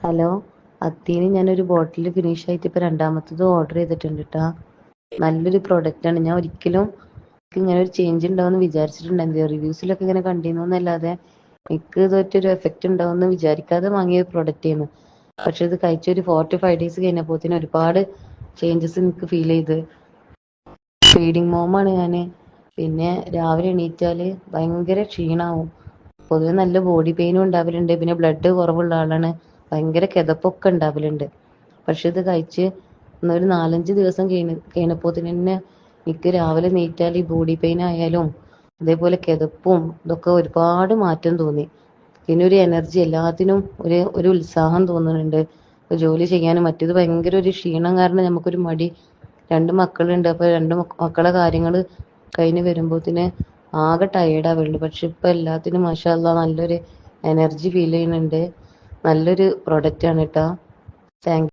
Hello, അത്തീന് ഞാനൊരു ബോട്ടിൽ finish ആയിട്ട് ഇപ്പൊ രണ്ടാമത്തത് ഓർഡർ ചെയ്തിട്ടുണ്ട് ട്ടാ. നല്ലൊരു പ്രൊഡക്റ്റ് ആണ്. ഞാൻ ഒരിക്കലും ഇങ്ങനെ ഒരു ചേഞ്ച് ഉണ്ടാവുമെന്ന് വിചാരിച്ചിട്ടുണ്ടായിരുന്നില്ല. റിവ്യൂസിലൊക്കെ ഇങ്ങനെ കണ്ടിരുന്നു എന്നല്ലാതെ എനിക്ക് ഇതൊറ്റൊരു എഫക്റ്റ് ഉണ്ടാവുമെന്ന് വിചാരിക്കാതെ വാങ്ങിയ ഒരു പ്രൊഡക്റ്റ് ആയിരുന്നു. പക്ഷെ ഇത് കഴിച്ച ഒരു 4 to 5 days കഴിഞ്ഞപ്പോത്തിന് ഒരുപാട് ചേഞ്ചസ് എനിക്ക് ഫീൽ ചെയ്ത്. ഫീഡിങ് മോമാണ് ഞാന്. പിന്നെ രാവിലെ എണീറ്റാല് ഭയങ്കര ക്ഷീണാവും. പൊതുവെ നല്ല ബോഡി പെയിനും ഉണ്ടാവലുണ്ട്. പിന്നെ ബ്ലഡ് കുറവുള്ള ആളാണ്. ഭയങ്കര കിതപ്പൊക്കെ ഉണ്ടാവലുണ്ട്. പക്ഷെ ഇത് കഴിച്ച് ഒരു 4-5 ദിവസം കഴിഞ്ഞപ്പോത്തിന് തന്നെ എനിക്ക് രാവിലെ എണീറ്റാൽ ഈ ബോഡി പെയിൻ ആയാലും അതേപോലെ കിതപ്പും ഇതൊക്കെ ഒരുപാട് മാറ്റം തോന്നി. പിന്നെ ഒരു എനർജി, എല്ലാത്തിനും ഒരു ഒരു ഉത്സാഹം തോന്നുന്നുണ്ട്. ജോലി ചെയ്യാനും മറ്റേത് ഭയങ്കര ഒരു ക്ഷീണം കാരണം നമുക്കൊരു മടി. 2 മക്കളുണ്ട്. അപ്പൊ മക്കളെ കാര്യങ്ങൾ കഴിഞ്ഞ് വരുമ്പോത്തിന് ആകെ ടയേർഡ് ആവുന്നുണ്ട്. പക്ഷെ ഇപ്പൊ എല്ലാത്തിനും മാഷാ അല്ലാഹ് നല്ലൊരു എനർജി ഫീൽ ചെയ്യുന്നുണ്ട്. നല്ലൊരു പ്രൊഡക്റ്റ് ആണ് ട്ടാ. താങ്ക്